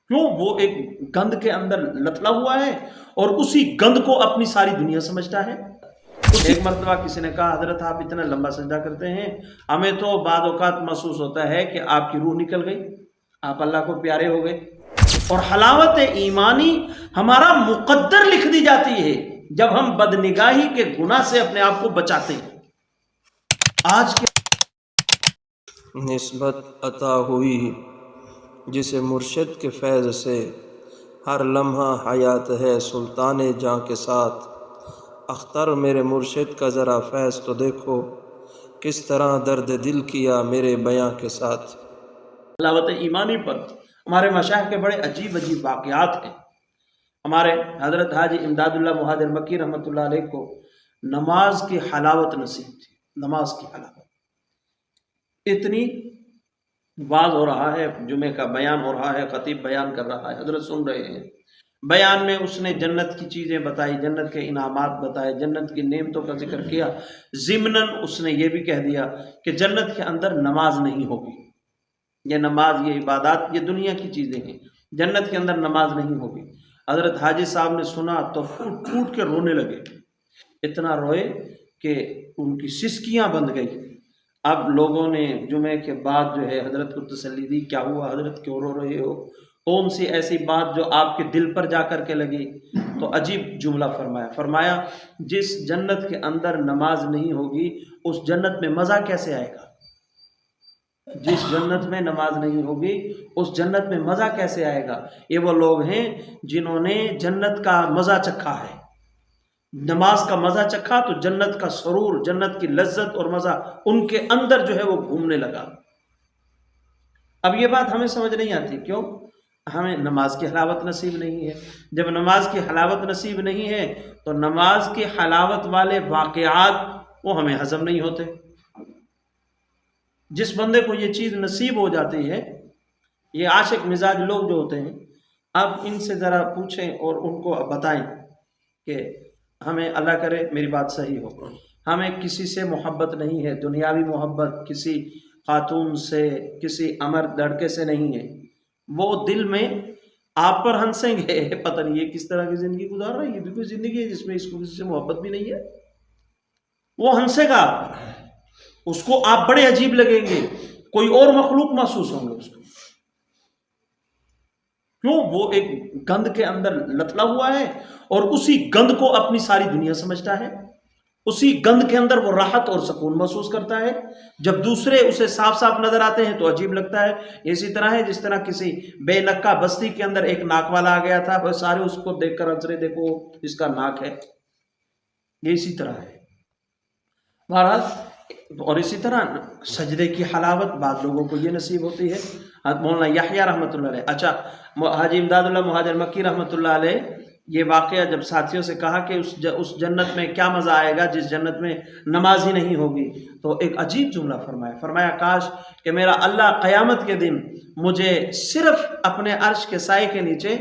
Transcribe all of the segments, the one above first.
کیوں؟ وہ ایک گند کے اندر لتلا ہوا ہے اور اسی گند کو اپنی ساری دنیا سمجھتا ہے۔ ایک مرتبہ کسی نے کہا حضرت آپ اتنا لمبا سجدہ کرتے ہیں، ہمیں تو بعض اوقات محسوس ہوتا ہے کہ آپ کی روح نکل گئی، آپ اللہ کو پیارے ہو گئے، اور حلاوت ایمانی ہمارا مقدر لکھ دی جاتی ہے جب ہم بدنگاہی کے گناہ سے اپنے آپ کو بچاتے ہیں۔ آج کے نسبت عطا ہوئی جسے مرشد کے فیض سے، ہر لمحہ حیات ہے سلطان جاں کے ساتھ۔ اختر میرے مرشد کا ذرا فیض تو دیکھو، کس طرح درد دل کیا میرے بیاں کے ساتھ۔ حلاوت ایمانی پر ہمارے مشائخ کے بڑے عجیب عجیب واقعات ہیں۔ ہمارے حضرت حاجی امداد اللہ مہاجر مکی رحمۃ اللہ علیہ کو نماز کی حلاوت نصیب تھی۔ نماز کی حلاوت اتنی، واز ہو رہا ہے، جمعے کا بیان ہو رہا ہے، خطیب بیان کر رہا ہے، حضرت سن رہے ہیں، بیان میں اس نے جنت کی چیزیں بتائی، جنت کے انعامات بتائے، جنت کی نعمتوں کا ذکر کیا، ضمناً اس نے یہ بھی کہہ دیا کہ جنت کے اندر نماز نہیں ہوگی، یہ نماز، یہ عبادات، یہ دنیا کی چیزیں ہیں، جنت کے اندر نماز نہیں ہوگی۔ حضرت حاجی صاحب نے سنا تو ٹوٹ ٹوٹ کے رونے لگے، اتنا روئے کہ ان کی سسکیاں بند گئی۔ اب لوگوں نے جمعے کے بعد جو ہے حضرت کو تسلی دی، کیا ہوا حضرت، کیوں رو رہے ہو، کون سی ایسی بات جو آپ کے دل پر جا کر کے لگی؟ تو عجیب جملہ فرمایا جس جنت کے اندر نماز نہیں ہوگی اس جنت میں مزہ کیسے آئے گا؟ جس جنت میں نماز نہیں ہوگی اس جنت میں مزہ کیسے آئے گا؟ یہ وہ لوگ ہیں جنہوں نے جنت کا مزہ چکھا ہے، نماز کا مزہ چکھا تو جنت کا سرور، جنت کی لذت اور مزہ ان کے اندر جو ہے وہ گھومنے لگا۔ اب یہ بات ہمیں سمجھ نہیں آتی، کیوں؟ ہمیں نماز کی حلاوت نصیب نہیں ہے۔ جب نماز کی حلاوت نصیب نہیں ہے تو نماز کی حلاوت والے واقعات وہ ہمیں ہضم نہیں ہوتے۔ جس بندے کو یہ چیز نصیب ہو جاتی ہے، یہ عاشق مزاج لوگ جو ہوتے ہیں، اب ان سے ذرا پوچھیں اور ان کو بتائیں کہ ہمیں، اللہ کرے میری بات صحیح ہو، ہمیں کسی سے محبت نہیں ہے، دنیاوی محبت کسی خاتون سے، کسی امر لڑکے سے نہیں ہے، وہ دل میں آپ پر ہنسیں گے، پتہ نہیں یہ کس طرح کی زندگی گزار رہا ہے، یہ بھی کوئی زندگی ہے جس میں اس کو کسی سے محبت بھی نہیں ہے، وہ ہنسے گا آپ پر، اس کو آپ بڑے عجیب لگیں گے، کوئی اور مخلوق محسوس ہوں گے اس کو، کیوں؟ وہ ایک گند کے اندر لتلا ہوا ہے اور اسی گند کو اپنی ساری دنیا سمجھتا ہے، اسی گند کے اندر وہ راحت اور سکون محسوس کرتا ہے، جب دوسرے اسے صاف صاف نظر آتے ہیں تو عجیب لگتا ہے۔ اسی طرح ہے جس طرح کسی بے نکا بستی کے اندر ایک ناک والا آ گیا تھا، وہ سارے اس کو دیکھ کر ہنس رہے، دیکھو اس کا ناک ہے، یہ اسی طرح ہے بہرحال۔ اور اسی طرح سجدے کی حلاوت بعض لوگوں کو یہ نصیب ہوتی ہے۔ مولانا یحییٰ رحمۃ اللہ علیہ، اچھا حاجی امداد اللہ مہاجر مکی رحمۃ اللہ علیہ، یہ واقعہ جب ساتھیوں سے کہا کہ اس جنت میں کیا مزہ آئے گا جس جنت میں نماز ہی نہیں ہوگی، تو ایک عجیب جملہ فرمایا کاش کہ میرا اللہ قیامت کے دن مجھے صرف اپنے عرش کے سائے کے نیچے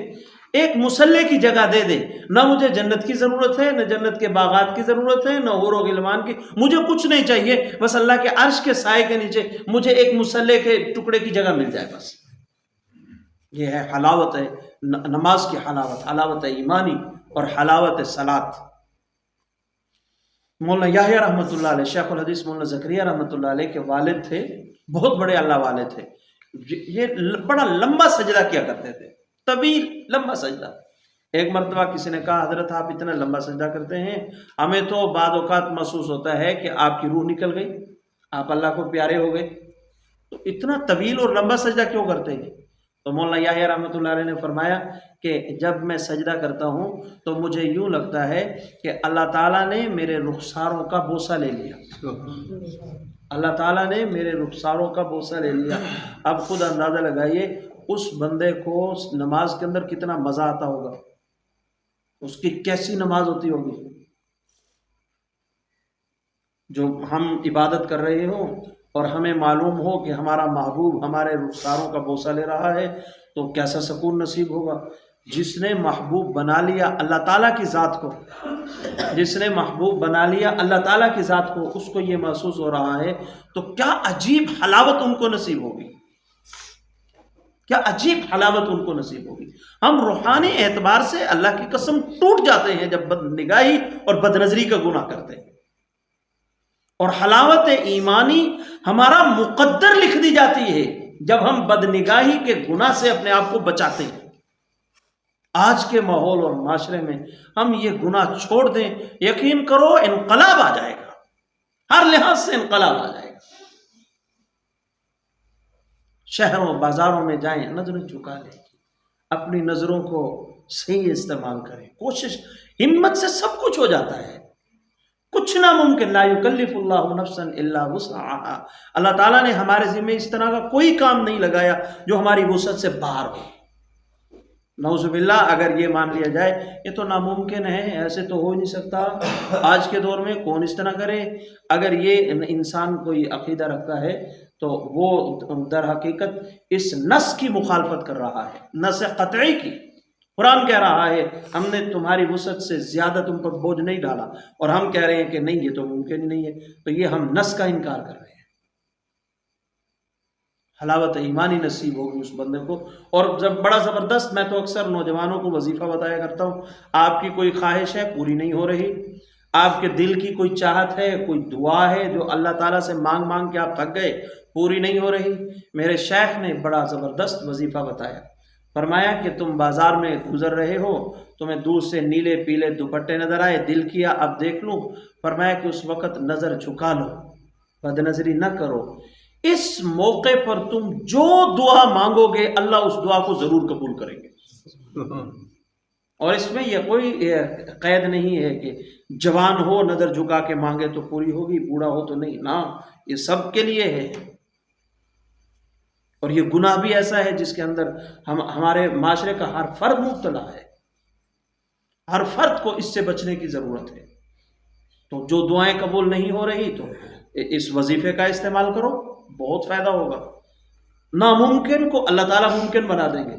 ایک مصلے کی جگہ دے دے، نہ مجھے جنت کی ضرورت ہے، نہ جنت کے باغات کی ضرورت ہے، نہ حور و غلمان کی، مجھے کچھ نہیں چاہیے، بس اللہ کے عرش کے سائے کے نیچے مجھے ایک مصلے کے ٹکڑے کی جگہ مل جائے بس۔ یہ ہے حلاوت ہے نماز کی حلاوت، حلاوت ایمانی اور حلاوت صلاۃ۔ مولانا یحییٰ رحمۃ اللہ علیہ، شیخ الحدیث مولانا زکریا رحمۃ اللہ علیہ کے والد تھے، بہت بڑے اللہ والے تھے، یہ بڑا لمبا سجدہ کیا کرتے تھے، طویل لمبا سجدہ۔ ایک مرتبہ کسی نے کہا حضرت آپ اتنا لمبا سجدہ کرتے ہیں، ہمیں تو بعض اوقات محسوس ہوتا ہے کہ آپ کی روح نکل گئی، آپ اللہ کو پیارے ہو گئے، تو اتنا طویل اور لمبا سجدہ کیوں کرتے ہیں؟ تو مولانا یحییٰ رحمۃ اللہ علیہ نے فرمایا کہ جب میں سجدہ کرتا ہوں تو مجھے یوں لگتا ہے کہ اللہ تعالیٰ نے میرے رخساروں کا بوسہ لے لیا، اللہ تعالیٰ نے میرے رخساروں کا بوسہ لے لیا۔ اب خود اندازہ لگائیے اس بندے کو نماز کے اندر کتنا مزہ آتا ہوگا، اس کی کیسی نماز ہوتی ہوگی۔ جو ہم عبادت کر رہے ہوں اور ہمیں معلوم ہو کہ ہمارا محبوب ہمارے رخساروں کا بوسہ لے رہا ہے تو کیسا سکون نصیب ہوگا۔ جس نے محبوب بنا لیا اللہ تعالیٰ کی ذات کو، جس نے محبوب بنا لیا اللہ تعالیٰ کی ذات کو، اس کو یہ محسوس ہو رہا ہے تو کیا عجیب حلاوت ان کو نصیب ہوگی۔ کیا عجیب حلاوت ان کو نصیب ہوگی. ہم روحانی اعتبار سے اللہ کی قسم ٹوٹ جاتے ہیں جب بد نگاہی اور بد نظری کا گناہ کرتے ہیں، اور حلاوت ایمانی ہمارا مقدر لکھ دی جاتی ہے جب ہم بد نگاہی کے گناہ سے اپنے آپ کو بچاتے ہیں. آج کے ماحول اور معاشرے میں ہم یہ گناہ چھوڑ دیں، یقین کرو انقلاب آ جائے گا، ہر لحاظ سے انقلاب آ جائے گا. شہروں بازاروں میں جائیں، نظریں جھکا لیں، اپنی نظروں کو صحیح استعمال کریں. کوشش، ہمت سے سب کچھ ہو جاتا ہے، کچھ ناممکن. لا یکلف اللہ نفسا الا وسعها. اللہ تعالیٰ نے ہمارے ذمہ اس طرح کا کوئی کام نہیں لگایا جو ہماری وسعت سے باہر ہو. نعوذ باللہ اگر یہ مان لیا جائے یہ تو ناممکن ہے، ایسے تو ہو نہیں سکتا، آج کے دور میں کون اس طرح کرے، اگر یہ انسان کوئی عقیدہ رکھتا ہے تو وہ در حقیقت اس نص کی مخالفت کر رہا ہے، نص قطعی کی. قرآن کہہ رہا ہے ہم نے تمہاری وسعت سے زیادہ تم پر بوجھ نہیں ڈالا، اور ہم کہہ رہے ہیں کہ نہیں یہ تو ممکن ہی نہیں ہے، تو یہ ہم نص کا انکار کر رہے ہیں. حلاوت ایمانی نصیب ہوگی اس بندے کو. اور جب بڑا زبردست، میں تو اکثر نوجوانوں کو وظیفہ بتایا کرتا ہوں، آپ کی کوئی خواہش ہے پوری نہیں ہو رہی، آپ کے دل کی کوئی چاہت ہے، کوئی دعا ہے جو اللہ تعالیٰ سے مانگ مانگ کے آپ تھک گئے، پوری نہیں ہو رہی. میرے شیخ نے بڑا زبردست وظیفہ بتایا، فرمایا کہ تم بازار میں گزر رہے ہو، تمہیں دور سے نیلے پیلے دوپٹے نظر آئے، دل کیا اب دیکھ لوں. فرمایا کہ اس وقت نظر جھکا لو، بد نظری نہ کرو. اس موقع پر تم جو دعا مانگو گے اللہ اس دعا کو ضرور قبول کریں گے. اور اس میں یہ کوئی قید نہیں ہے کہ جوان ہو نظر جھکا کے مانگے تو پوری ہوگی، بوڑھا ہو تو نہیں، نہ، یہ سب کے لیے ہے. اور یہ گناہ بھی ایسا ہے جس کے اندر ہمارے معاشرے کا ہر فرد مبتلا ہے، ہر فرد کو اس سے بچنے کی ضرورت ہے. تو جو دعائیں قبول نہیں ہو رہی تو اس وظیفے کا استعمال کرو، بہت فائدہ ہوگا. ناممکن کو اللہ تعالیٰ ممکن بنا دیں گے.